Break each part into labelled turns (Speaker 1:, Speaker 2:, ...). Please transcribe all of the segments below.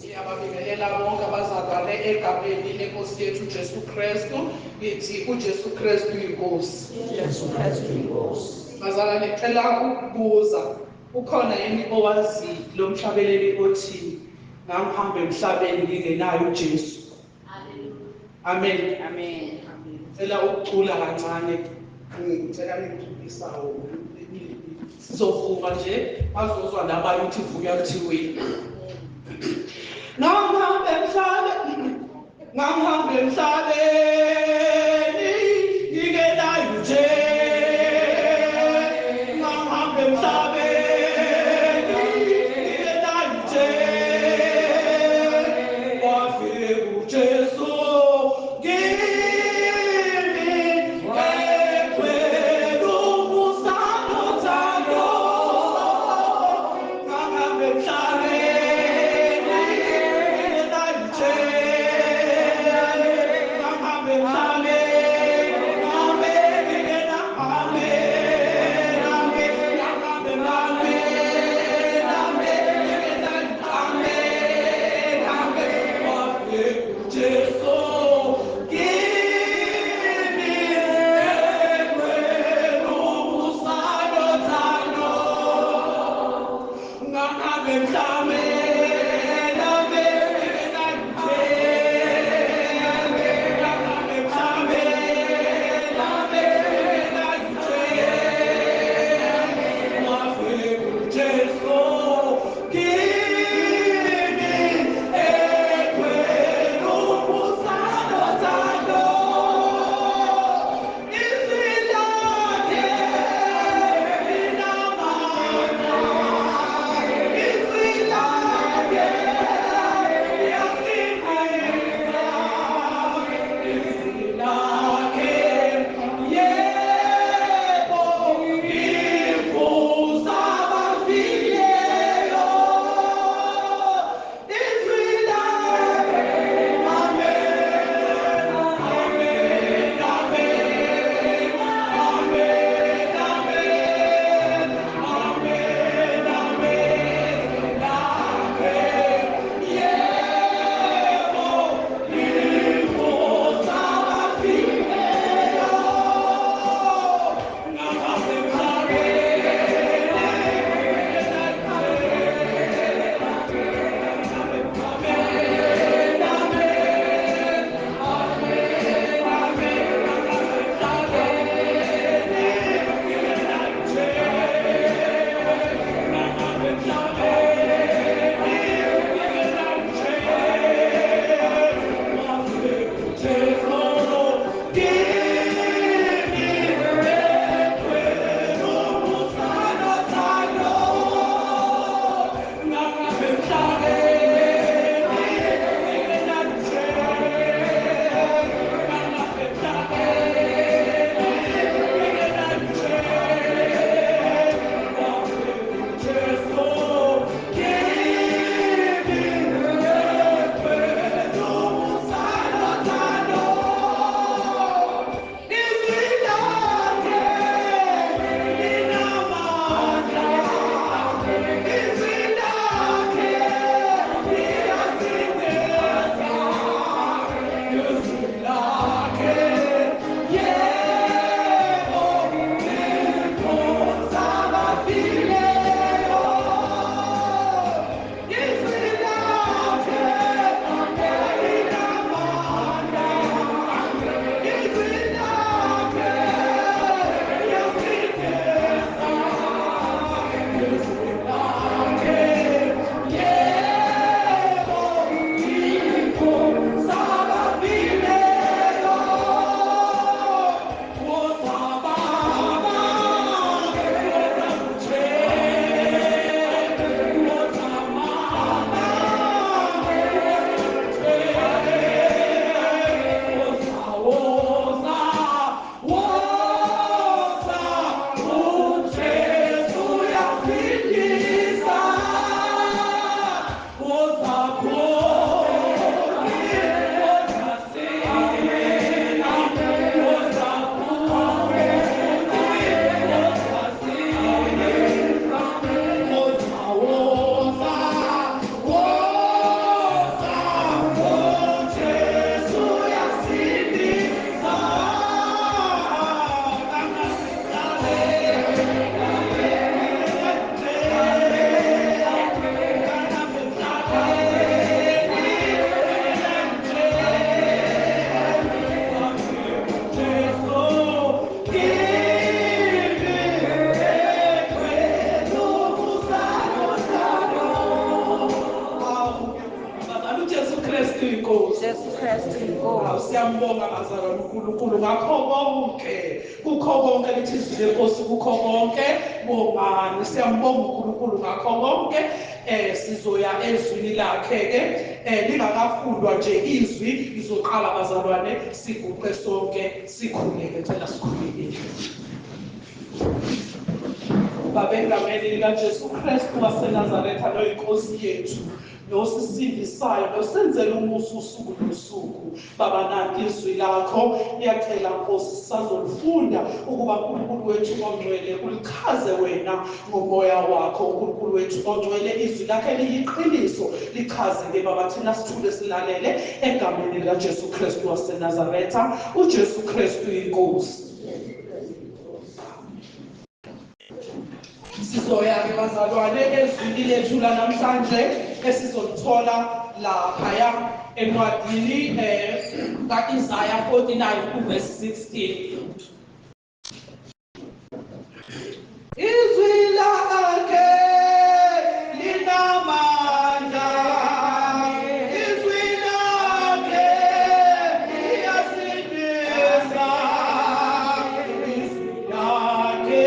Speaker 1: Siyababingelela bonke abazalwane egameni lenkosi yethu Jesu Kristu. Ngithi uJesu Kristu inkosi. Bazalwane, ngicela ukubuza, ukhona yini owazi lo mhlabeleli othi ngangihamba emhlabeni ngingenayo uJesu? Amen. Ngicela ukucula kancane, ngicela ngiculisayo. Sizovuma nje azozwa nabanye ukuthi vuya kuthiweni. Ngangihamba emhlabeni ngingenayo uJesu. Ngangihamba emhlabeni ngingenayo uJesu. Wafika uJesu Amen. Kristu inkosi.
Speaker 2: Jesu Kristu inkosi.
Speaker 1: Siyambonga bazalwane uNkulunkulu ngakho konke. Kukho konke lithi izwi lenkosi kukho konke. Bongani siyambonga uNkulunkulu ngakho konke. Sizoya ezwini lakhe ke lingakafundwa nje izwi lizoqala bazalwane siguqe sonke sikhuleke cela sikhuleke. Baba egameni likaJesu Kristu waseNazaretha noyinkosi yethu nosisidisayo nosenzela umusa usuku nosuku. Baba nanti izwi lakho liyacela Nkosi sisazolifunda ukuba uNkulunkulu wethu ongcwele ulichaze wena ngomoya wakho. uNkulunkulu wethu ongcwele izwi lakhe liyiqiniso lichaze ke Baba thina sithule silalele egameni likaJesu Kristu waseNazaretha. uJesu Kristu inkosi. Sizoya ke bazalwane ezwini lethu lanamhlanje esizolithola laphaya encwadini kaIsaya 49 verse 16. Izwi lakhe linamandla, izwi lakhe liyasindisa, izwi lakhe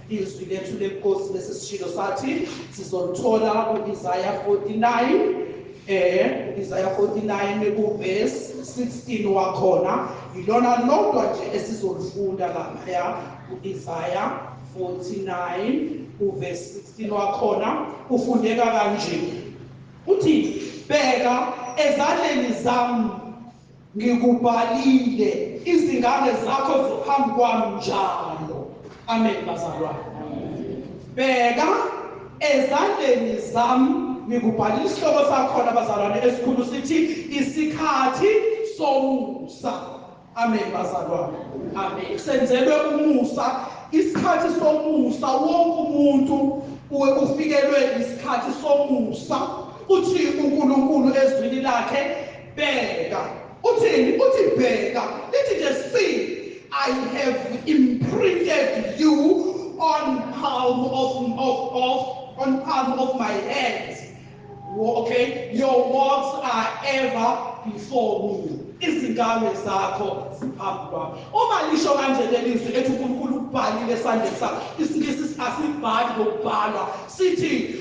Speaker 1: izwi lethu lenkosi lesisishilo sathi sizolithola kuIsaya 49 Isaya 49 kuverse 16 wakhona yilona lodwa nje esizolifunda lapha kuIsaya 49 kuverse 16 wakhona ufundeka kanje uthi bheka ezandleni zami ngikubhalile izingane zakho ziphambi kwami njalo. Amen bazalwane. Bheka ezandleni zami ngikubhalile isihloko sakhona bazalwane esikhulu sithi isikhathi somusa. Amen bazalwane. Amen. Senzelwe umusa, isikhathi somusa wonke umuntu ufikelwe isikhathi somusa. Uthi uNkulunkulu ezwini lakhe bheka. Uthini? Uthi bheka. Lithi just see I have imprinted you on palm of my hands. Okay, your works are ever before me. Izingane zakho ziphambi kwami. Uma lisho kanje lelizwi ethi uNkulunkulu ubhalile esandleni sakho, isiNgisi asibhali ngokubhalwa, sithi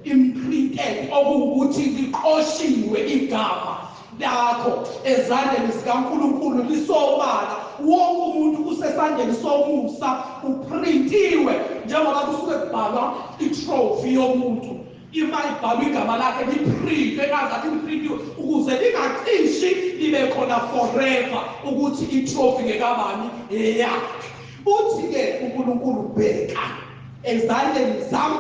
Speaker 1: imprinted okuwukuthi liqoshiwe igama lakho ezandleni zikaNkulunkulu lisobala. Wonke umuntu usesandleni somusa uprintiwe njengoba kusuke kubhalwa itrophy yomuntu. Ima ibhalwe igama lakhe liprintwe engazathi liprintiwe ukuze lingacishi libe khona forever ukuthi itrophy ngekabani eyakhe. Uthi-ke uNkulunkulu bheka ezandleni zami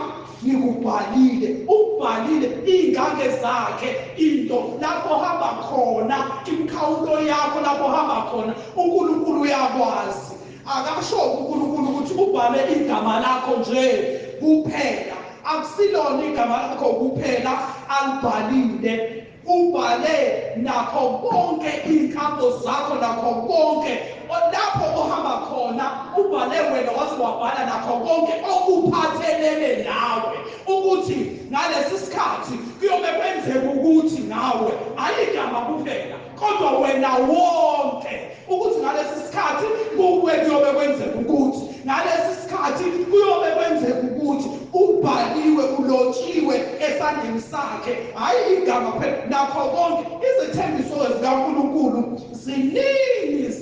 Speaker 1: ngikubhalile, ubhalile ingane zakhe, into lapho hamba khona, imkhawulo yakho lapho hamba khona uNkulunkulu uyakwazi. Akasho uNkulunkulu ukuthi ubhale igama lakho nje kuphela, akusilona igama lakho kuphela alibhalile, ubhale nakho konke inkambo zakho, nakho konke lapho ohamba khona ubhale wena waze wabhala nakho konke okuphathelene nawe, ukuthi ngalesi sikhathi kuyobe kwenzeka ukuthi nawe ayigama kuphela kodwa wena wonke, ukuthi ngalesi sikhathi kuwe kuyobe kwenzeka ukuthi, ngalesi sikhathi kuyobe kwenzeka ukuthi ubhaliwe, ulotshiwe esandleni sakhe, hayi igama kuphela, nakho konke. Izithembiso zikaNkulunkulu ziningi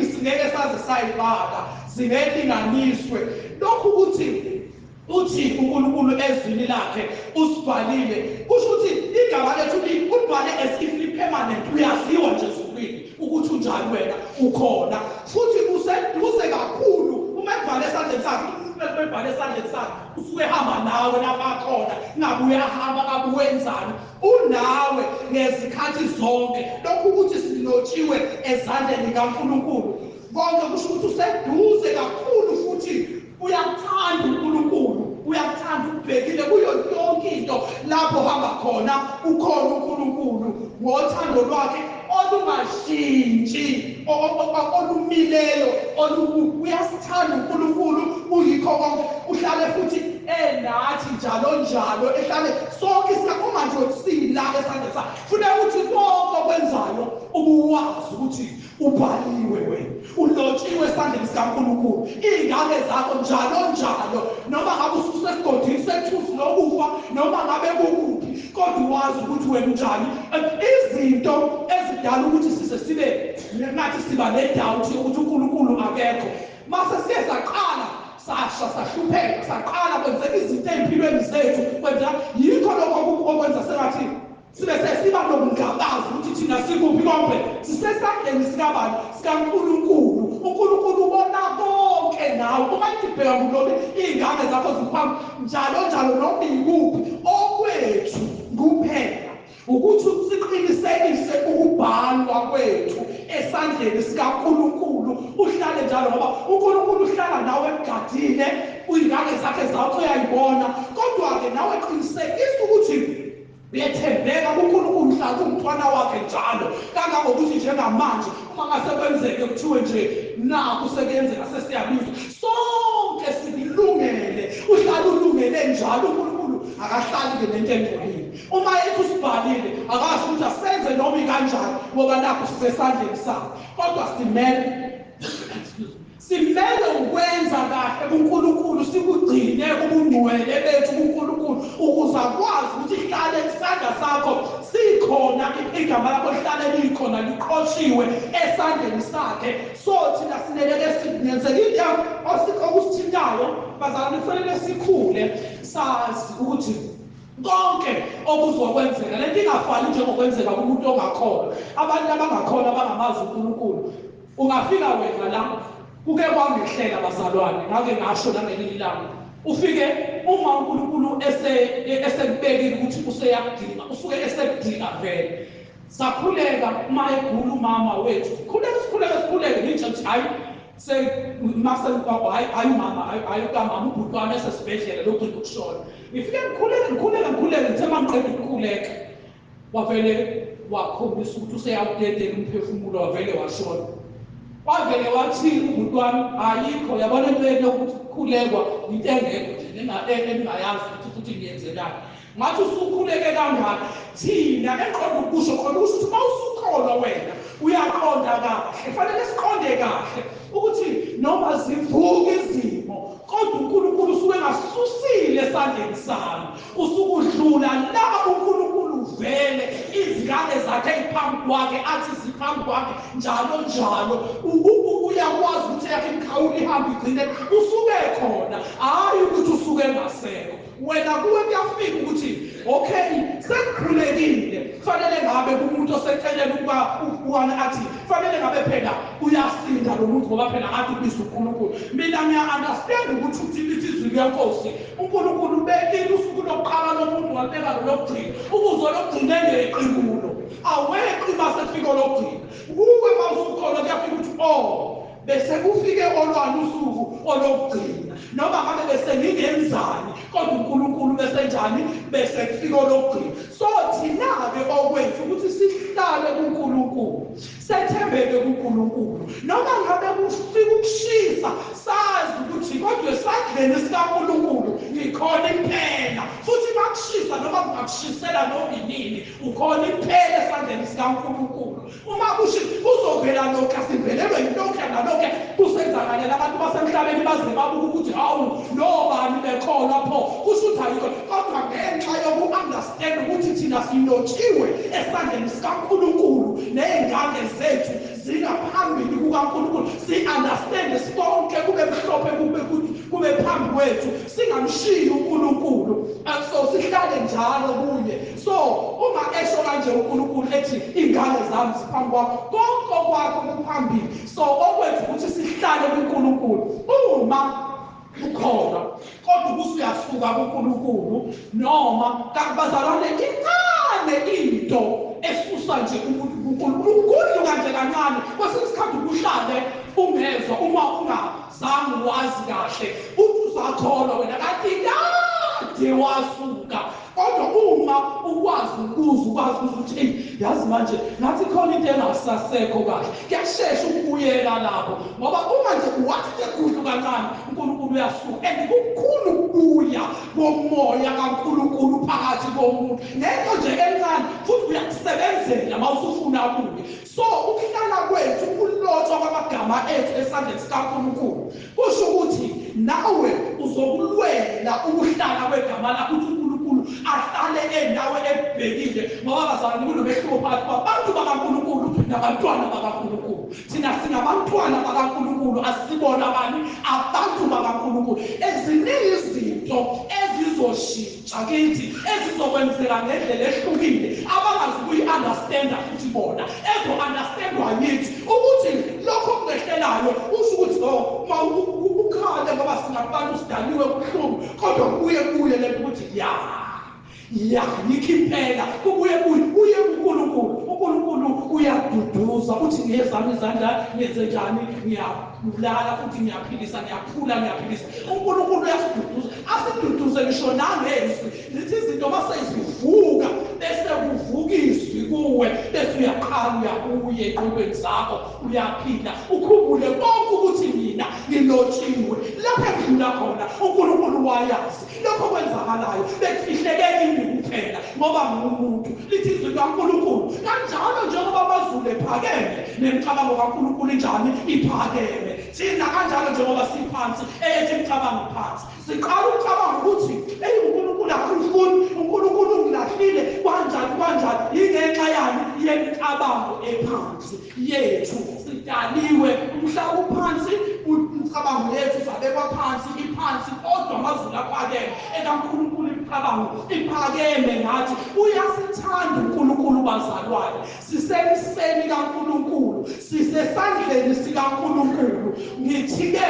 Speaker 1: singeke saze sayibala, zingelinganiswe. Lokhu uthi uNkulunkulu ezwini lakhe usibhalile, kusho ukuthi igama lethu ulibhale as if li-permanent, uyaziwa nje ezulwini ukuthi unjani wena ukhona, futhi useduze kakhulu uma ebhale esandleni sakhe ebebhale esandleni sakhe usuke ehamba nawe lapha khona ngabe uyahamba ngabe wenzani unawe ngezikhathi zonke lokhu ukuthi silotshiwe ezandleni kaNkulunkulu konke kusho ukuthi useduze kakhulu futhi uyakuthanda uNkulunkulu uyakuthanda ukubhekile kuyo yonke into lapho hamba khona ukhona uNkulunkulu ngothando lwakhe olungashintshi olumileyo uyasithanda uNkulunkulu uyikho konke uhlale futhi nathi njalo ehlale sonke uma nje usila esandleni sakhe funeka ukuthi konke okwenzayo ubuwazi ukuthi ubhaliwe wena ulotshiwe esandleni sikaNkulunkulu iy'ngane zakho njalo noma ngabe ususesigodini sethusi lokufa noma ngabe kukuphi kodwa wazi ukuthi wena unjani izinto ezidala ukuthi sibe ngathi siba nedoubt yokuthi uNkulunkulu akekho mase siye saqala sasha sahlupheka saqala kwenzeka izinto ey'mpilweni zethu kwenza yikho lokho okwenza sengathi sibe sesiba nokungabazi ukuthi thina sikuphi konke sisesandleni sikaNkulunkulu uNkulunkulu ubona konke nawe uma ngibheka kulona iy'ngane zakho ziphambi njalo noma ikuphi okwethu kuphela ukuthi siqinisekise ukubhalwa kwethu esandleni sikaNkulunkulu uhlale njalo ngoba uNkulunkulu uhlala nawe egadile uy'ngane zakhe zakho uyayibona kodwa-ke nawe qinisekisa ukuthi uyethembeka kuNkulunkulu mhla kumntwana wakhe njalo kangangokuthi njengamanje uma ngase kwenzeke kuthiwe nje naku sekuyenzeka sesiyabizwa sonke sikulungele uhlala ulungele njalo uNkulunkulu akahlali-ke nento engcolile uma ethi usibhalile akasho ukuthi asenze noma ikanjani ngoba nakho sisesandleni sakhe kodwa simele ukwenza kahle kuNkulunkulu sikugcine ubungcwele bethu kuNkulunkulu ukuze akwazi ukuthi ihlale isandla sakho sikhona igama lakho lihlale likhona liqoshiwe esandleni sakhe so thina sineleke sinenzekile okusithintayo bazalwane kufanele sikhule sazi ukuthi konke okuzokwenzeka lento ingafani njengokwenzeka kumuntu ongakhona abantu abangakhona abangamazi uNkulunkulu ungafika wena la kuke kwangehlela bazalwane ngake ngasho nangelinye ilanga ufike uma uNkulunkulu esekubekile ukuthi useyakudinga usuke esekudinga vele sakhuleka uma egula umama wethu sikhuleke ngisho nje hayi mase hayi mama hayi kamama ubhuti wami esesibhedlela lokhu ukushona ngifike ngikhuleke ngithe mangiqeda ukukhuleka wavele wakhombisa ukuthi useyawudedela umphefumulo wavele washona wavele wathi ubhuti wami ayikho yabona into yokuthi ukukhulekwa into engekho nje engingayazi ukuthi futhi ngiyenzelani ngathi usukhuleke kangaka thina eqonda ukusho khona ukuthi uma usukholwa wena uyaqonda kahle kufanele siqonde kahle ukuthi noma zivuka izimo kodwa uNkulunkulu usuke engasusile esandleni sami usukudlula la uNkulunkulu vele izingane zakhe eziphambi kwakhe athi ziphambi kwakhe njalo uyakwazi ukuthi yakhe imkhawulo ihambe igcine usuke khona hayi ukuthi usuke engasekho wena kuwe kuyafika ukuthi okay sekukhulekile kufanele ngabe kumuntu oseceleni ukuba athi kufanele ngabe phela uyasinda lo muntu ngoba phela athi ubisa uNkulunkulu mina ngiya-understand ukuthi uthilithi izwi lenkosi uNkulunkulu ubekile usuku lokuqala lomuntu walibeka lolokugcina ukuze lokugcina engeqimulo aweqi masefika olokugcina kuwe mawusukholwa kuyafika ukuthi bese kufike olwani usuku olokugcina noma ngabe bese ngingenzani kodwa uNkulunkulu bese njani bese kufika olokugcina so thina-ke okwethu ukuthi sihlale kuNkulunkulu sethembeke kuNkulunkulu noma ngabe kufika ukushisa sazi ukuthi kodwa esandleni sikaNkulunkulu ngikhona impela futhi makushisa noma kungakushisela noma inini ukhona impela esandleni sikaNkulunkulu uma kushisa kuzovela lokhu asivelelwe yilokhu nalokhu kusenzakalela abantu basemhlabeni baze babuke ukuthi hawu nobani bekhona pho kusho ukuthi ayikho kodwa ngenxa yoku-understand ukuthi thina silotshiwe esandleni sikaNkulunkulu ney'ngane zethu zingaphambili kukaNkulunkulu si-understande sonke kube mhlophe kube phambi kwethu singamshiyi uNkulunkulu so sihlale njalo kuye so uma esho kanje uNkulunkulu ethi iy'ngane zami ziphambi kwakho konke kwakho kuphambili so okwethu ukuthi sihlale kuNkulunkulu uma ukhona kodwa usuyasuka kuNkulunkulu noma kakubazalwane incane into esusa nje umuntu kuNkulunkulu ukudlu kanje kancane kwesikhathi kuhlale ungezwa uma ungazange wazi kahle uthi uzakholwa wena kanti kade wasuka kodwa uma ukwazi ukuzwa ukuthi yazi manje ngathi khona into engasasekho kahle kuyashesha ukubuyela lapho ngoba uma nje wathi kudlu kancane uNkulunkulu uyasuka and kukhulu ukubuya komoya kaNkulunkulu phakathi komuntu ngento nje encane futhi uyakusebenzela mawusufuna kuye so ukuhlala kwethu ukulotshwa kwamagama ethu esandleni sikaNkulunkulu kusho ukuthi nawe uzokulwela ukuhlala kwegama lakho uNkulunkulu ahlale endawe ebhekile ngoba bazalwane kunomehluko phakathi kwabantu bakaNkulunkulu nabantwana bakaNkulunkulu thina singabantwana bakaNkulunkulu asibona bani abantu bakaNkulunkulu eziningi izinto ezizoshintsha kithi ezizokwenzeka ngendlela ehlukile abangazi kuyi-understanda futhi bona ezo-understandwa yithi ukuthi lokho okulehlelayo usho ukuthi ma ukhale ngoba singabantu sidaliwe kubuhlungu kodwa kuye le ukuthi yikho impela kubuye uNkulunkulu uyaduduza uthi ngezami izandla ngenze njani ngiyabulala futhi ngiyaphilisa ngiyaphula ngiyaphilisa uNkulunkulu uyasiduduza asiduduze ngisho nangezwi lithi izinto masezivuka bese kuvuka izwi kuwe bese uyaqala uyabuye eqhubeni zakho uyaphila ukhumbule konke ukuthi mina ngilotshiwe lapho ekudlula khona uNkulunkulu wayazi lokho kwenzakalayo bekufihlekile kuphela ngoba ngumuntu lithi izwi kaNkulunkulu kanjalo njengoba amazulu ephakeme nemicabango kaNkulunkulu injani iphakeme thina kanjalo njengoba siphansi eyethi imicabango phansi siqala ukucabanga ukuthi uNkulunkulu akufuni uNkulunkulu ungilahlile kanjani ingenxa yani yemicabango ephansi yethu sidaliwe umhlaba uphansi imicabango yethu sabekwa phansi iphansi kodwa amazulu aphakeme ekaNkulunkulu imicabango iphakeme ngathi uyasithanda uNkulunkulu bazalwane sisemseni kaNkulunkulu sisesandleni sikaNkulunkulu ngithi-ke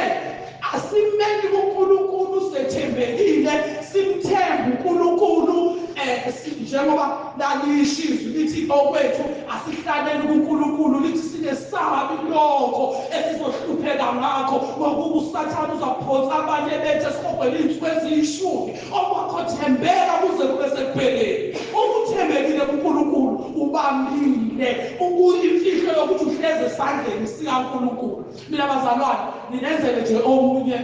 Speaker 1: asimeni kuNkulunkulu sethembekile simthembe uNkulunkulu njengoba lalisho lithi okwethu asihlaleni kuNkulunkulu lithi sinesabi lokho esizohlupheka ngakho ngokuba uSathane uzaphonsa abanye bethu esikhogwele insuku eziyishumi okwakho thembeka kuze kube sekupheleni ukuthembekile kuNkulunkulu ubambile imfihlo yokuthi uhleze esandleni sikaNkulunkulu mina bazalwane ninenzele nje omunye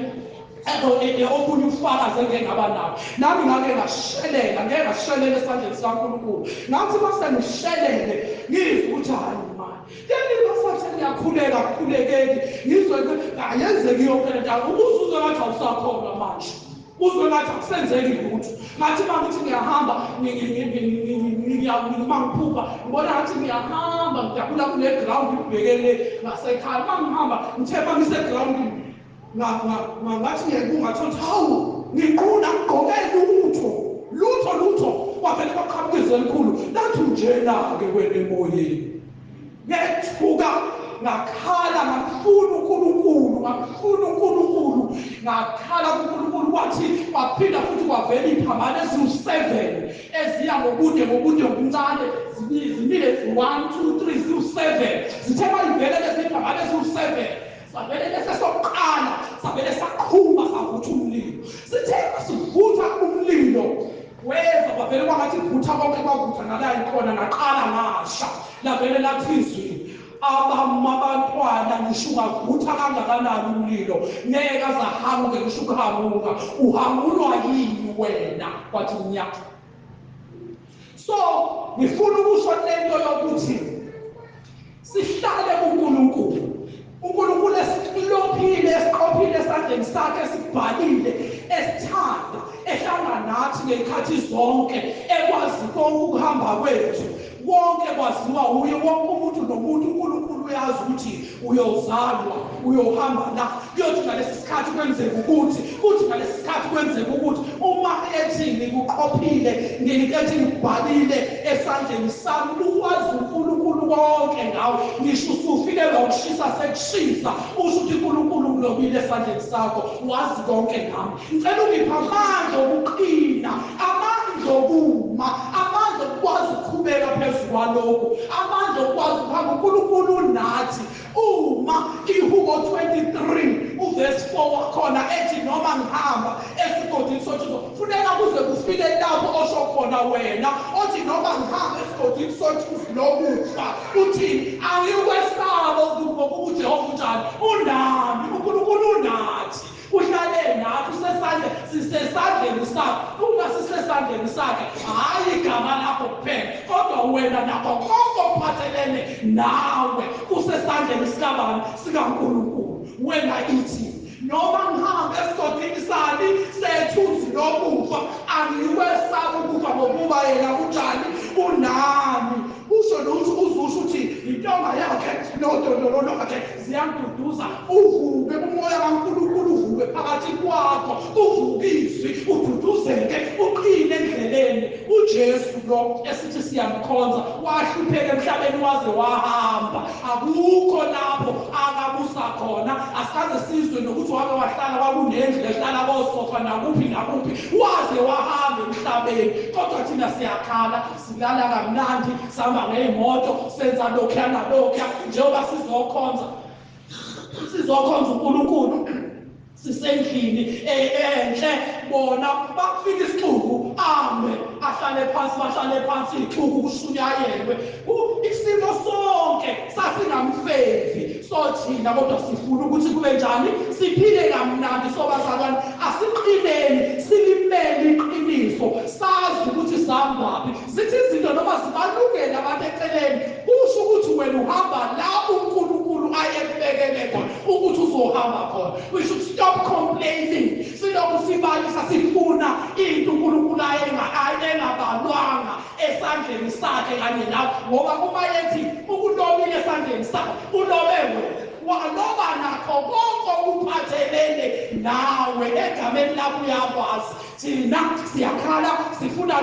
Speaker 1: omunye ufakazi engeke ngaba nawo nami ngake ngashelela esandleni sikaNkulunkulu ngathi mase ngishelele ngizwe ukuthi hayi manje ngisathi ngiyakhulekeli ngizwe ayenzeki yonke le nto uzuzwe ngathi awusakhona manje uzwe ngathi akusenzeki lutho ngathi mangithi ngiyahamba mangiphupha ngibona ngathi ngiyahamba ngidabula kule ground ngibhekele ngasekhaya mangihamba ngithemba ngisegroundini ngathi ngiyakungathothi hawu ngiquna ngigqokele lutho wavele kwaqhamukiza elikhulu lathi njena-ke wena emoyeni ngethuka ngakhala ngakufuna uNkulunkulu ngakhala kuNkulunkulu waphinda futhi kwavela iphambano eziwu-7 eziya ngobude obuncane zimile 1 2 3 ziwu-7 zithe mayivele lezi phambano eziwu-7 savele lesesokuqala savele saqhuma savutha umlilo sithe sivutha umlilo weza kwavele kwangathi vutha konke kwavutha nala ikhona ngaqala ngasha lavele lathi izwi abantwana ngisho ungavutha kangakanani umlilo ngeke azahamuke ngisho ukuhamuka uhangulwa yini wena kwathi unyaka so ngifuna ukusho lento yokuthi sihlale kuNkulunkulu uNkulunkulu esiqophile esandleni sakhe esibhalile esithanda ehlala nathi ngezikhathi zonke ekwazi konke ukuhamba kwethu wonke kwaziwa uye wonke umuntu nomuntu uNkulunkulu uyazi ukuthi uyozalwa uyohamba la kuyothi ngalesi sikhathi kwenzeka ukuthi kuthi ngalesi sikhathi kwenzeka ukuthi uma ethi ngikuqophile ngikethi ngibhalile esandleni sami ukwazi uNkulunkulu konke ngawe ngisho usufikelwa ukushisa sekushisa usho ukuthi uNkulunkulu ulobile esandleni sakho wazi konke ngami ngicela ungipha amandla okuqina amandla okuma amandla okwazi ukuqhubeka phezu kwalokho amandla okwazi ukuhamba uNkulunkulu unathi uma iHubo 23 uverse 4 wakhona ethi noma ngihamba esigodini sotshizo funeka kuze kufike lapho osho khona wena othi noma ngihamba esigodini sotshizo lokufa uthi angikwesaba ukuba uJehova unjani unami uNkulunkulu unathi uhlale nathi sisesandleni sakhe uma sisesandleni sakhe hayi igama lakho kuphela kodwa wena nakho konke okuphathelene nawe kusesandleni sikabani sikaNkulunkulu wena ithi noma ngihamba esigodini sani sethunzi lokufa angikwesaba ukufa ngokuba yena unjani unami usho lutho uzusho uthi intonga yakhe nodondolo lwakhe ziyangiduduza uvuke umoya kaNkulunkulu uvuke phakathi kwakho uvukiswe ududuzeke uqine endleleni uJesu lo esithi siyamkhonza wahlupheka emhlabeni waze wahamba akukho lapho akabusa khona asikaze sizwe nokuthi wabe wahlala kwakunendlu ehlala kosofa nakuphi waze wahamba emhlabeni kodwa thina siyakhala silala kamnandi sihamba ngey'moto senza lokhuya nalokhuya njengoba sizokhonza uNkulunkulu sisendlini enhle bona bakufika isixuku ame bahlale phansi ixuku kushunyayelwe isimo sonke sasingamfevi sothina kodwa sifuna ukuthi kube njani siphile kamnandi sobazalwane asiqineni silimele iqiniso sazi ukuthi sihambaphi zithi izinto noma zibalungele abantu eceleni kusho ukuthi wena uhamba la uNkulunkulu ayekubekele khona ukuthi uzohamba khona we should stop complaining silokhu sibalisa sifuna into uNkulunkulu ayengabalwanga esandleni sakhe kanye nawe ngoba uma yethi ukulobile esandleni sakhe ulobe waloba nakho konke okuphathelene nawe egameni lakho uyakwazi thina siyakhala sifuna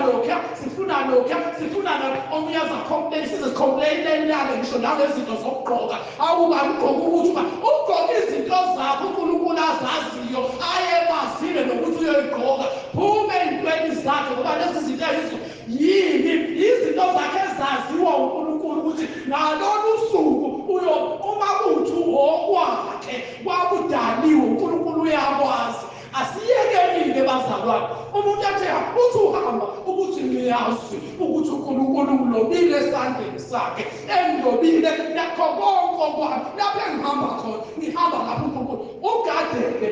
Speaker 1: omunye azakhomplayini sizicomplaineni yake ngisho nangezinto zokugqoka awukagqoka ukuthi ugqoke izinto zakho uNkulunkulu azaziyo ayebazile nokuthi uyoyigqoka phume ey'ntweni zakhe ngoba lezi zinto yini izinto zakhe ezaziwa uNkulunkulu ukuthi ngalolu suku uma kuthi okwakhe kwakudaliwe uNkulunkulu uyakwazi asiyekelile bazalwane umuntu athi uthi uhamba ukuthi ngiyazi ukuthi uNkulunkulu ulobile esandleni sakhe engilobile nakho konke kwami lapho engihamba khona ngihamba lapho uNkulunkulu ugadeke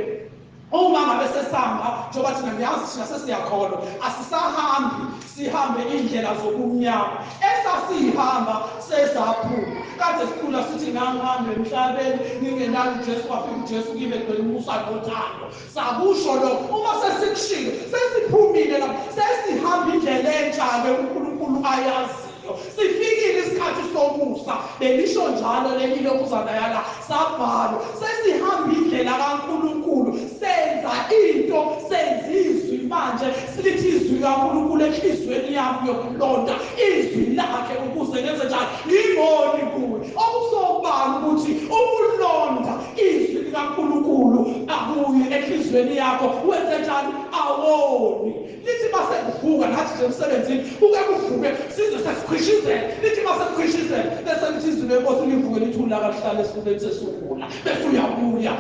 Speaker 1: uma ngabe sesihamba njengoba thina ngiyazi thina sesiyakholwa asisahambi sihambe indlela zobumnyama esasihamba sesaphuma kade sikhula sithi ngihambe emhlabeni ngingenayo uJesu wafika uJesu kimi egcwele umusa nothando sakusho lo uma sesikushilo sesiphumile lapho sesihamba indlela enjalo uNkulunkulu ayazi sifikile isikhathi somusa belisho njalo leli lokuzana yala sabhalwa sesihamba indlela kaNkulunkulu senza into senzizwi manje silithi izwi kaNkulunkulu enhlizweni yami yokulonda izwi lakhe ukuze lenze njalo ingoni kuwe okusobala ukuthi ukulonda izwi likaNkulunkulu akuye enhlizweni yakho wenze njani awoni lithi base kuvuka nathi nje emsebenzini uke kuvuke size sesikhwishizela lithi base kukhwishizela bese lithi izwi lenkosi livuke lithi ulaka lihlale esifubeni sesukula bese uyabuya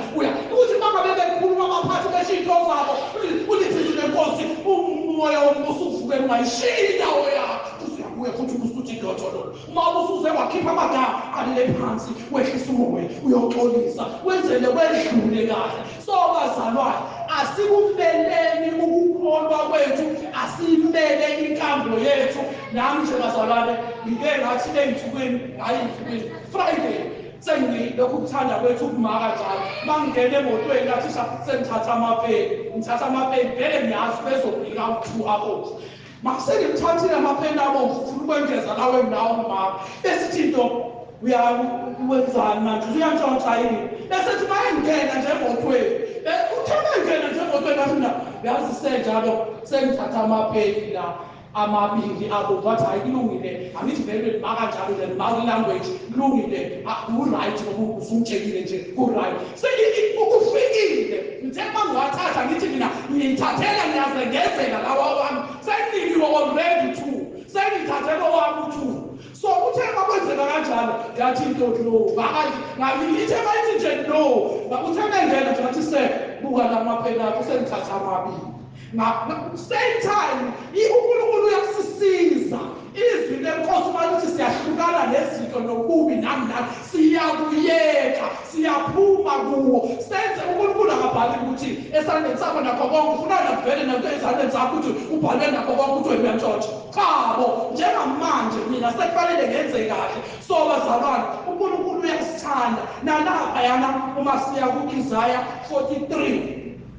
Speaker 1: ukuthi mangabe bekhuluma abaphathi beshinto zabo ulithi izwi lenkosi umoya wombuso uvuke ungayishiya indawo yakho uyabuya futhi ubusuthi idotolo uma usuze wakhipha amagama qalele phansi wehlisa umoya uyoxolisa wenzele wedlule kahle so bazalwane asikumeleni ukukholwa kwethu asimele inkambo yethu nami nje bazalwane ngike ngathi ley'nsukwini hayi ey'nsukwini Friday sengilokhu kuthanda kwethu ukumaka njalo mangingena emotweni ngathi sengithatha amapeni vele ngiyazi bezokunika 2 hours masengimthathile amapeni abomvu ufuna ukwengeza lawe nawo umaka besithi into uyawenzani manje uyantshontsha yini besithi mayengena nje emotweni uthema ngena nje emotweni athi mina yazi senjalo sengithatha amapeni la amabili abo bathi hayi kulungile angithi vele bakanjalo le multi language kulungile right ngoba usumtshekile nje ku-right ukufikile ngithe uma ngiwathatha ngithi mina ngiyithathela ngiyazengezela lawa wami senginikiwe already two sengithathela owami two so uthe makwenzeka kanjalo yathi into no ngithe bayithi nje no uthe bengena nje ngathi se buka la maphela akho sengithatha amabili same time uNkulunkulu uyasisiza izwi lenkosi manje siyahlukana nezinto nokubi nani siyakuyeka siyaphuma kuwo senze uNkulunkulu akabhali ukuthi esandleni sakho nakho konke ufuna navele nazo ezandleni zakho ukuthi ubhalwe nakho konke ukuthi uyantshontsha chabo njengamanje mina sekufanele ngenze kahle so bazalwane uNkulunkulu uyasithanda nalapha yana uma siya ku-Isaiah 43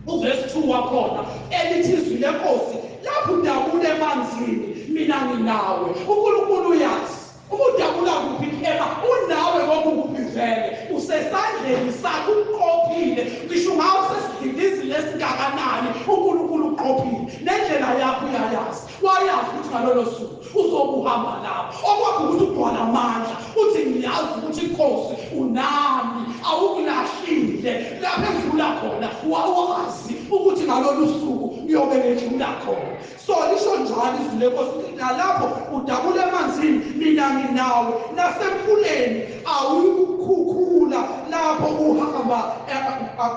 Speaker 1: uverse 2 wakhona elithi izwi lenkosi lapho udabula emanzini mina nginawe uNkulunkulu uyazi udabula kuphi unawe kokuphi vele usesandleni sakho uqophile ngisho ngawo sesidilizi lesingakanani uNkulunkulu uqophile nendlela yakho uyayazi wayazi ukuthi ngalolo suku uzobuhamba lapho okwakho ukuthi ugcwala amandla uthi ngiyazi ukuthi inkosi unami awukulahlile lapho edlula khona wawazi ukuthi ngalolu suku uyobe edlula khona so lisho njalo izwi lenkosi nalapho udabula emanzini mina nginawe nasemfuleni awuyikukhukhula lapho uhamba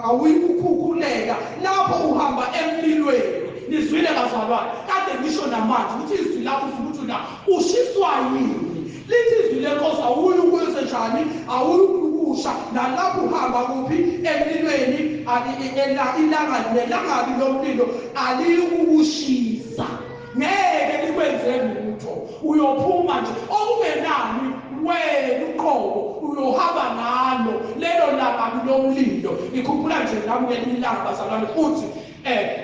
Speaker 1: awuyikukhukhuleka lapho uhamba emlilweni nizwile bazalwane kade ngisho namanje ukuthi izwi lakho ukuthi na ushiswa yini lithi izwi lenkosi awuyikwenze njani awuyikusha nalapho uhamba kuphi emlilweni ilanga lomlilo aliyikukushisa ngeke likwenze lutho uyophuma nje okungenani wena uqobo uyohamba ngalo lelo langa lomlilo ikhumbula nje nami ngelinye ilanga bazalwane futhi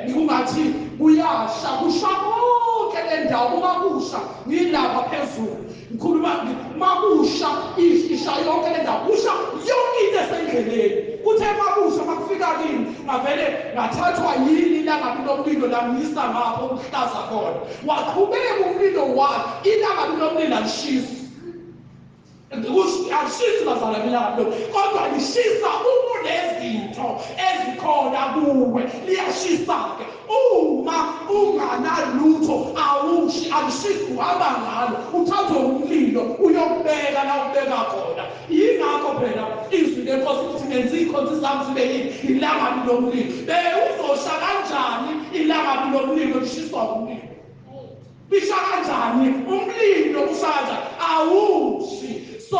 Speaker 1: ngikungathi kuyasha kusha konke le ndawo uma kusha ngilapha phezulu ngikhuluma makusha isha yonke le ndawo kusha yonke into esendleleni kuthe makusha makufika kini ngavele ngathathwa yini ilanga lomlilo lamisa ngapho ukuhlaza khona waqhubeka umlilo wakhe ilanga lomlilo alishisa alishisi bazalwane ilanga lomlilo kodwa lishisa ukunezinto ezikhona kuwe liyashisa-ke uma unganalutho alishisi uhamba ngalo uthathwe umlilo uyokubeka la ubeka khona yingakho phela izwi lenkosi ukuthi ngenza iy'khonzi zami zibe yini ilanga lomlilo uzosha kanjani ilanga lomlilo lishiswa umlilo bisha kanjani umlilo usha kanjani awushi so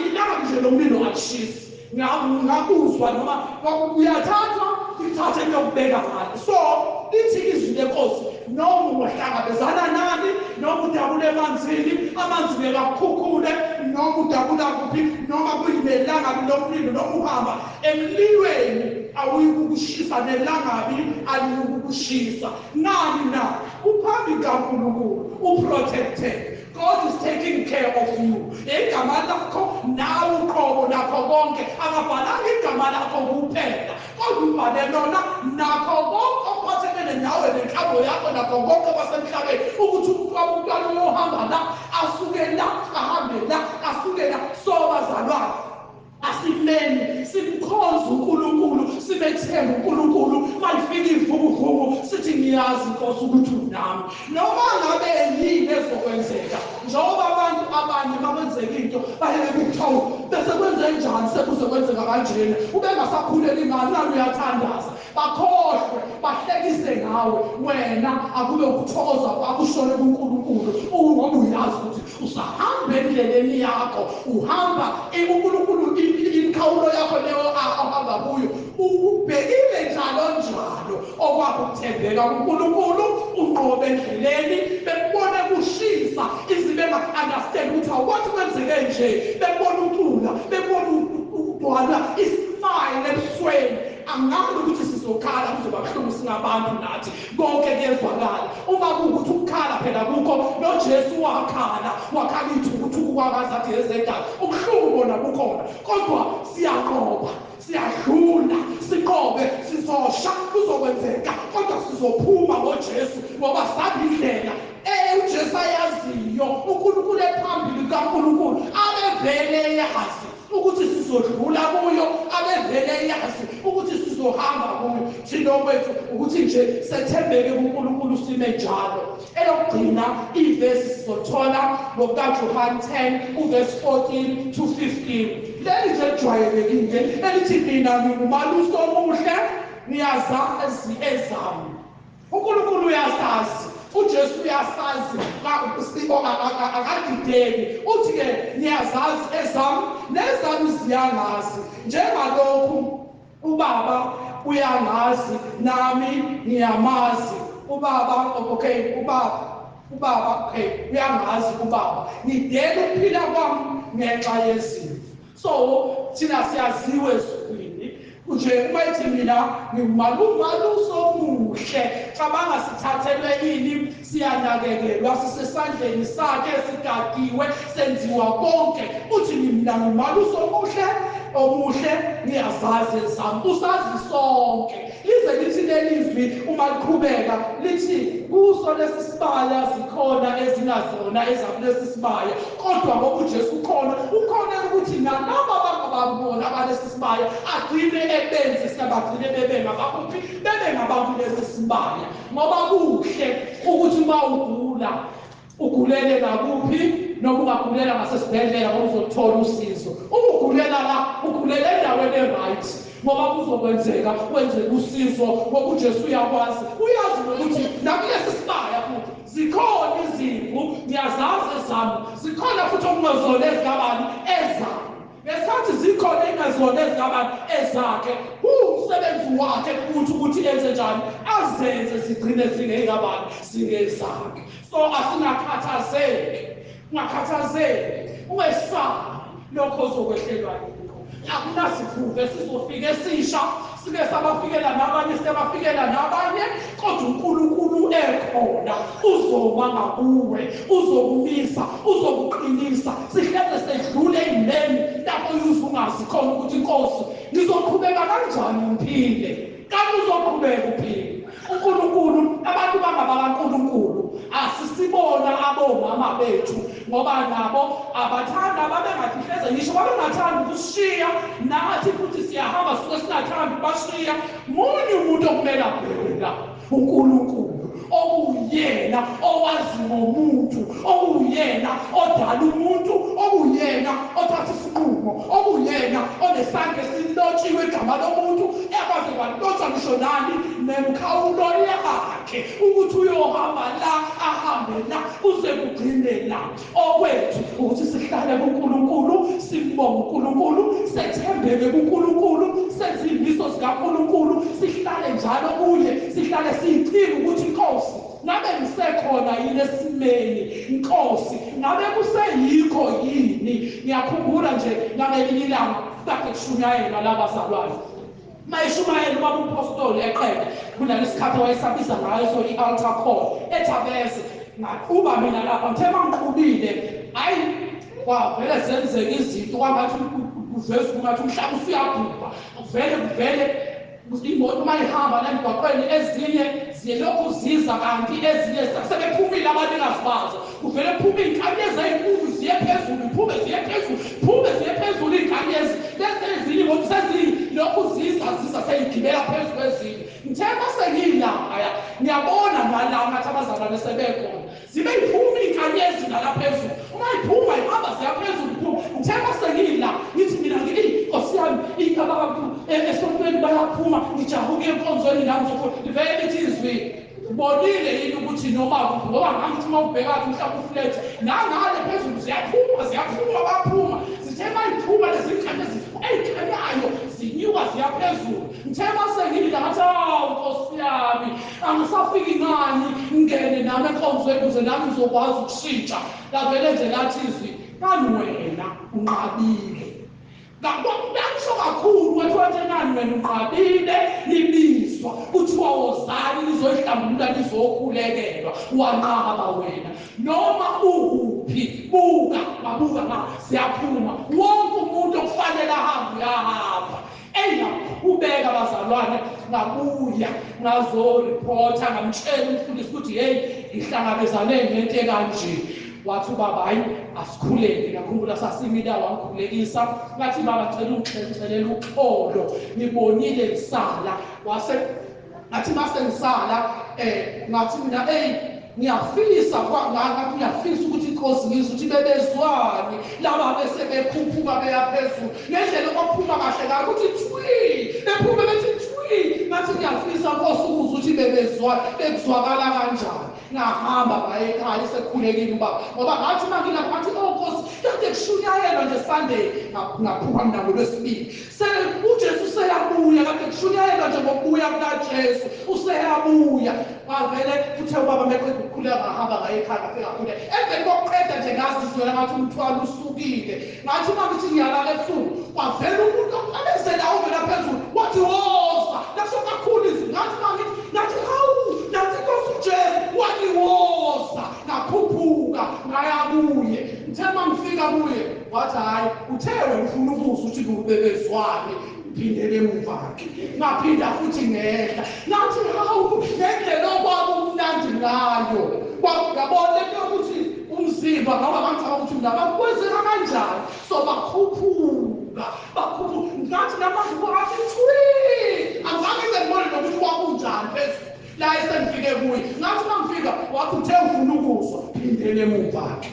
Speaker 1: ilanga nje lomlilo alishisi ngakuzwa noma uyathathwa ithathe kuyokubeka ngalo so lithi izwi lenkosi noma uhlangabezana nani noma udabula emanzini amanzi bekakhukhule noma udabula kuphi noma kuyinelanga lomlilo noma uhamba emlilweni awuyikukushisa nelangabi aliyikukushisa nani na uphambi kaNkulunkulu uprotected God is taking care of you. Igama lakho nawe uqobo nakho konke akabhalanga igama lakho kuphela kodwa ubhale lona nakho konke ophathelene nawe nenhlabo yakho nakho konke kwasemhlabeni ukuthi umntwana uyohamba la asuke la ahambe la asuke la so bazalwane asimeni simkhonza uNkulunkulu simethemba uNkulunkulu malifika ivukuvuku sithi ngiyazi Nkosi ukuthi unami noma ngabe yini ezokwenzeka njengoba abantu abanye makwenzeka into bayeke ukuthawu bese kwenze njani sekuzokwenzeka kanjena ubengasakhuleli ngani nalo uyathandaza bakhohlwe bahlekise ngawe wena akube ukuthokoza akushone kuNkulunkulu ngoba uyazi ukuthi usahamba endleleni yakho uhamba uNkulunkulu inkhawulo yakho leyo ahamba kuyo ubhekile njalo okwakho ukuthembeka kuNkulunkulu unqobe endleleni bebone kushisa izibe understand ukuthi awuthi kwenzeke nje bebona ucula bebona ukugcwala ismile ebusweni angazi ukuthi sizokhala kuzoba buhlungu singabantu nathi konke kuyezwakala uma kuwukuthi ukukhala phela kukho noJesu wakhala ithukuthukhu kwakazathi ezedala ubuhlungu bona bukhona kodwa siyaqoba siyadlula siqobe sizosha kuzokwenzeka kodwa sizophuma ngoJesu ngoba sabe indlela uJesu ayaziyo uNkulunkulu ephambili kaNkulunkulu abevele yazi ukuthi sizodlula kuyo, abevele yazi ukuthi sizohamba kuyo. Thina kwethu ukuthi nje sethembeke kuNkulunkulu sime njalo. Elokugcina ivesi sizothola ngokaJohn 10 uverse 14 to 15. Leli nje lijwayelekile elithi mina ngingumalusi omuhle, niyazazi ezami. uNkulunkulu uyasazi, uJesu uyasazi, akadideki. Uthi-ke niyazazi ezami nezami ziyangazi, njengalokhu uBaba uyangazi nami ngiyamazi uBaba. Ubaba uyangazi uBaba, ngidela ukuphila kwami ngenxa yezimo. So thina siyaziwe ezulwini nje uma ethi mina ngimalusi omuhle, cabanga sithathelwe yini, siyanakekelwa, sisesandleni sakhe, sigadiwe, senziwa konke. Uthi mina ngimalusi omuhle, niyazazi ezami. Usazi sonke. Lize lithi lelizwi uma liqhubeka lithi kuso lesi sibaya zikhona ezingazona ezakulesi sibaya, kodwa ngoba uJesu ukhona ukuthi nalabo abangababona abalesi sibaya agcine ebenze siyabagcine bebe ngabakuphi, bebe ngabantu lesi sibaya. Ngoba kuhle ukuthi uma ugulele nakuphi noma ungagulela ngasesibhedlela ngoba uzothola usizo. Uma ugulela la, ugulele endaweni e-right ngoba kuzokwenzeka usizo ngoba uJesu uyakwazi, uyazi ukuthi nakulesi sibaya futhi zikhona izimvu, ngiyazazi ezami, zikhona futhi okungazona ezingabani ezami. Ngesikhathi zikhona engazona ezingabani ezakhe, umsebenzi wakhe futhi ukuthi enze njani, azenze zigcine zingengabani zingezakhe. So asingakhathazeki, ungesabi lokho ozokwehlelwa yikho. Akunasifuve sizofika esisha, sike sabafikela nabanye, siyabafikela nabanye, kodwa uNkulunkulu ekhona uzoma ngakuwe, uzokumisa, uzokuqinisa. Sihleze sedlule ey'meni lapho ungazi khona ukuthi Nkosi ngizoqhubeka kanjani ngiphile. Kanti uzoqhubeka uphile. uNkulunkulu, abantu bangabakaNkulunkulu asisibona abomama bethu ngoba nabo abathanda babengathi ngisho babengathanda ukushiya, nathi futhi siyahamba suke singathanda bashiya. Munye umuntu okumele abheka uNkulunkulu, okuyena owazi ngomuntu, okuyena odala umuntu, okuyena othatha isinqumo, okuyena onesandla esilotshiwe igama lomuntu, ekwazi kwalotshwa ngisho nani nemkhawulo yakhe ukuthi uyohamba la ahambe la uze kugcine la. Okwethu ukuthi sihlale kuNkulunkulu, simbonge uNkulunkulu, sethembeke kuNkulunkulu, senze izimiso zikaNkulunkulu, sihlale njalo kuye, sihlale siyicinga ukuthi Nkosi ngabe ngisekhona yini esimeni, Nkosi ngabe kuseyikho yini. Ngiyakhumbula nje ngangelinye ilanga kade kushunyayelwa labazalwane, mayishumayela ubaba umpostoli eqede kunalesikhathi wayesabiza ngaso i-altar call eThabeze. Ngaquba mina lapha ngithe mangiqubile, hayi kwavele zenzeka izinto kwangathi kuveze kungathi umhlaba usuyabhubha, kuvele imoto uma ihamba la emgwaqweni, ezinye ziyelokhu ziza kanti ezinye sebephumile abanikazi bazo, kuvele kuphume iy'nkanyezi ey'nkulu ziye phezulu, ziye phezulu iy'nkanyezi. Bese ezinye imoto sezilokhu ziza sey'gibela phezu kwezinye. Ngithe masengiyilaya ngiyabona nala ngathi abazalwane sebekhona, zibe yiphuma iy'nkanyezi nala phezulu. Uma yiphuma ihamba ziya phezulu iphuma. Ngithe masengiyila ngithi mina Nkosi yami abantu esontweni bayaphuma, ngijahe ukuya enkonzweni nami livele lithi izwi, ubonile yini ukuthi noma ngoba ngangithi uma ubhekathi mhlawumbe uflethi nangale phezulu ziyaphuma baphuma. Zithe mayiphuma lezi nkanyezi ey'khanyayo zinyuka ziya phezulu. Ngithe masengiyila ngathi Nkosi yami angisafiki ngani ngingene nami enkonzweni ukuze nami ngizokwazi ukushintsha. Lavele nje lathi izwi, kani wena unqabile, Ngisho kakhulu kwathiwa njenani wena unqabile libizwa kuthiwa wozani lizohlambulula lizokhulekelwa wanqaba wena noma ukuphi mabuka siyaphuma wonke umuntu okufanele ahambe uyahamba ngiyaqhubeka bazalwane ngabuya ngazoripota ngamtshela umfundisi ukuthi hey ngihlangabezane nento ekanje wathi ubaba hayi asikhuleke ngakhumbula sasimila wangikhulekisa ngathi baba ngicela ungixelela uxolo ngibonile ngisala ngathi mase ngisala ngathi mina ngiyafisa ngiyafisa ukuthi inkosi ngizwe ukuthi bebezwani laba bese bekhuphuka beya phezulu ngendlela okuphuma kahle kahle ukuthi thwi bephume bethi thwi ngathi ngiyafisa inkosi ukuzwa ukuthi bekuzwakala kanjani ngahamba ngaye ekhaya sekhulekile ubaba ngoba ngathi ngathi Nkosi kade kushunyayelwa nje Sunday ngaphuma mina ngolwesibili uJesu seyabuya kade kushunyayelwa nje ngokubuya kukaJesu useyabuya bavele uthe ubaba meqeda ukukhuleka ngahamba ngaye ekhaya ngafika ngakhuleka emveni kokuqeda nje ngazizwela ngathi umthwalo usukile ngathi mangithi ngiyalala ebusuku kwavela umuntu obezela ovela phezulu wathi woza lakusho kakhulu izwi ngathi hawu nathi Nkosi uJesu wathi woza ngakhuphuka ngaya kuye ngithe mangifika kuye wathi hayi uthe wena ufuna ukuzwa ukuthi kubebezwane phindele emuva ke ngaphinda futhi ngehla ngathi hawu ngendlela okwabo umnandi ngayo kwabona into ukuthi umzimba ngoba ngicabanga ukuthi mina bakwenzeka kanjani so bakhuphuka ngathi namanje kwathi thwi azange ngibone nokuthi kwakunjani phezulu la esengifike kuye ngathi mangifika wathi uthe ufuna ukuzwa phindele emuva ke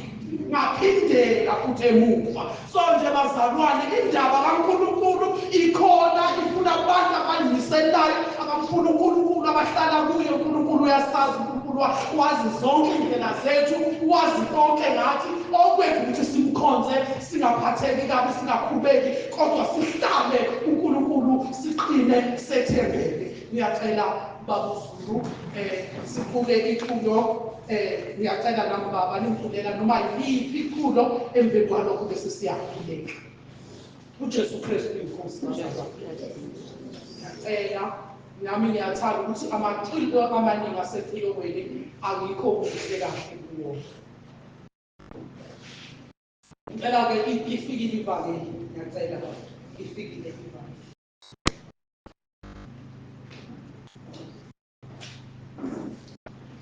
Speaker 1: ngaphindela futhi emuva so nje bazalwane indaba kaNkulunkulu ikhona ifuna abantu abanyiselayo abafuna uNkulunkulu abahlala kuye uNkulunkulu uyasazi uNkulunkulu wazi zonke indlela zethu wazi konke ngathi okwethu ukuthi simkhonze singaphatheki kabi singakhubeki kodwa sihlale uNkulunkulu siqine sethembeke ngiyacela babuzulu siqhubeke iculo ngiyacela nami baba nimvulela noma yiphi iculo emveni kwalokho bese siyakhuleka uJesu Kristu inkosi ngiyacela nami ngiyathanda ukuthi amaculo amaningi asetilokweni angikho kuhle kahle kuwo ngicela-ke ifikile ivangeli ngiyacela ifikile ivangeli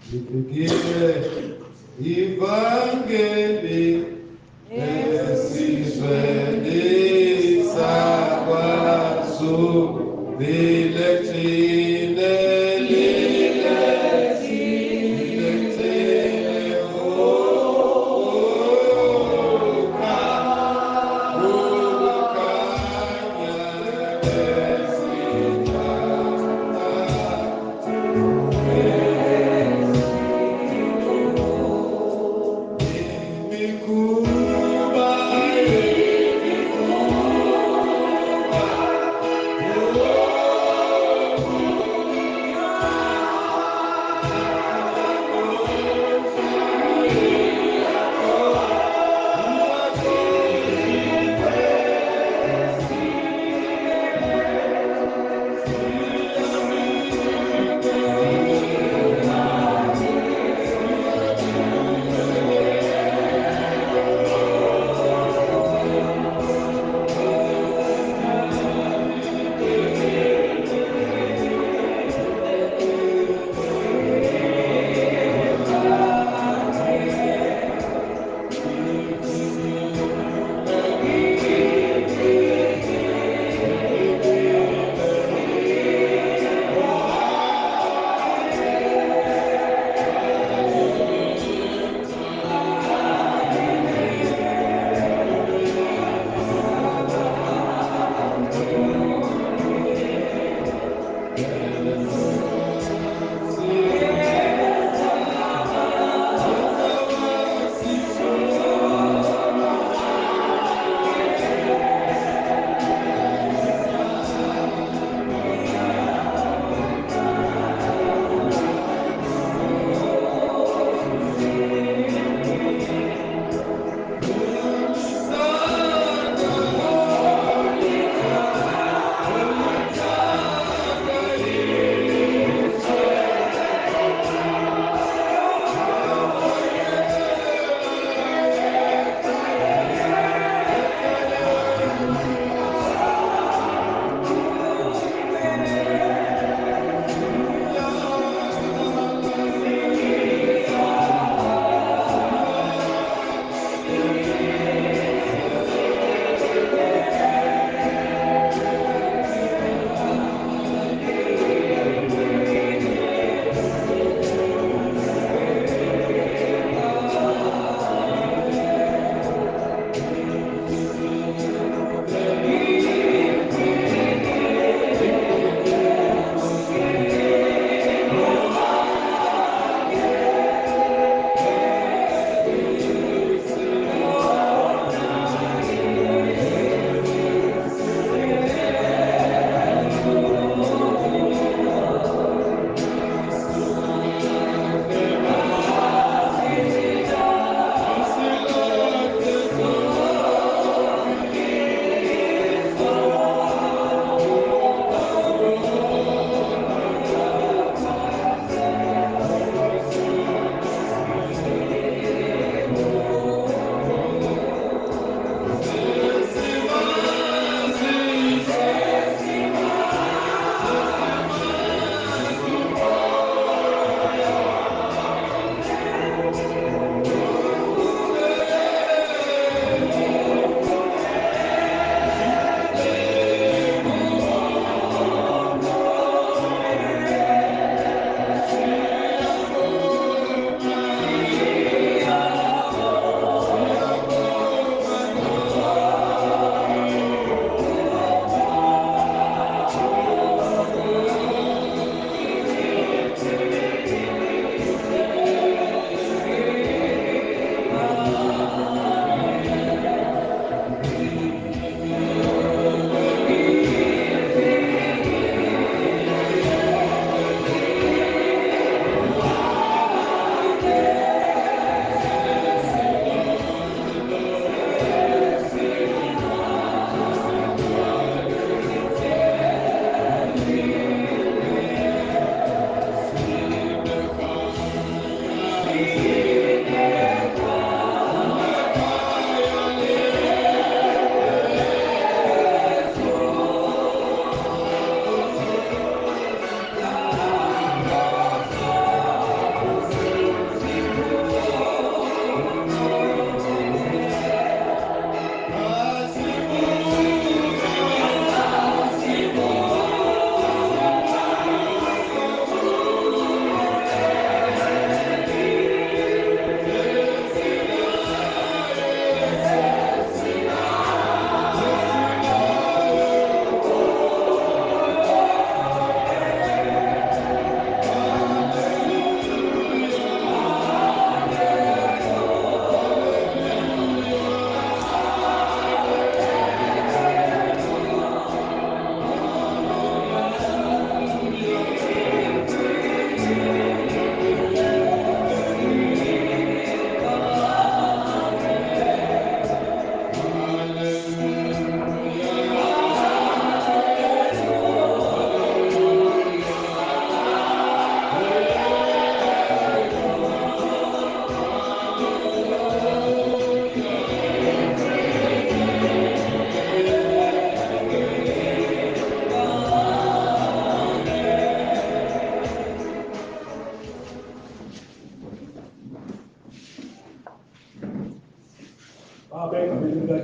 Speaker 3: Ifikile ivangeli esizweni sakwaZulu lilethile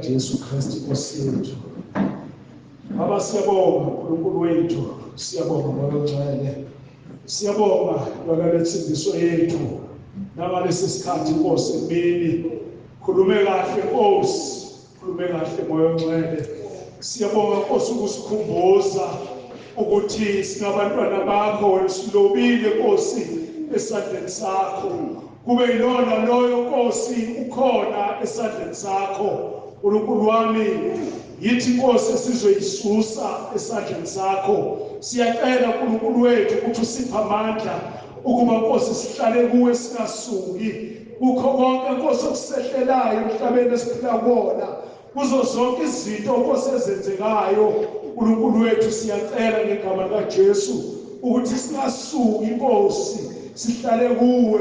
Speaker 4: Jesu Kristu Nkosi yethu. Baba siyabonga uNkulunkulu wethu, siyabonga Moya Ongcwele. Siyabonga lokalesindiso yethu. Nangalesi sikhathi Nkosi emini. Khulume kahle Nkosi, khulume kahle Moya Ongcwele. Siyabonga Nkosi ukusikhumbuza ukuthi singabantwana bakho wena silobile Nkosi esandleni sakho. Kube yilona loyo Nkosi ukhona esandleni sakho. uNkulunkulu wami yithi Nkosi sizoyisusa esandleni sakho. Siyacela uNkulunkulu wethu ukuthi usiphe amandla ukuba Nkosi sihlale kuwe singasuki kukho konke Nkosi okusehlelayo emhlabeni esiphila kuwona. Kuzo zonke izinto Nkosi ezenzekayo uNkulunkulu wethu siyacela ngegama likaJesu ukuthi singasuki Nkosi sihlale kuwe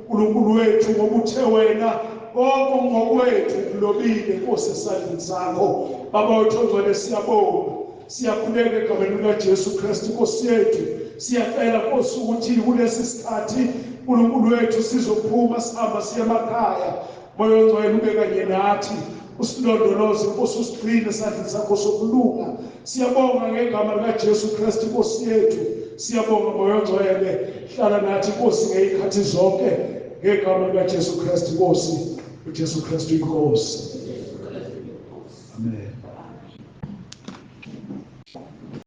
Speaker 4: uNkulunkulu wethu ngoba uthe wena konke ngokwethu kulobile Nkosi esandleni sakho. Baba wethu ongcwele siyabonga, siyakhuleka egameni likaJesu Kristu Nkosi yethu. Siyacela Nkosi ukuthi kulesi sikhathi uNkulunkulu wethu sizophuma sihamba siye emakhaya. Moya Ongcwele ube kanye nathi, usilondoloze Nkosi, usigcine esandleni sakho sokulunga. Siyabonga ngegama likaJesu Kristu Nkosi yethu. Siyabonga Moya Ongcwele, hlala nathi Nkosi ngezikhathi zonke ngegama likaJesu Kristu Nkosi. uJesu Kristu inkosi. Amen.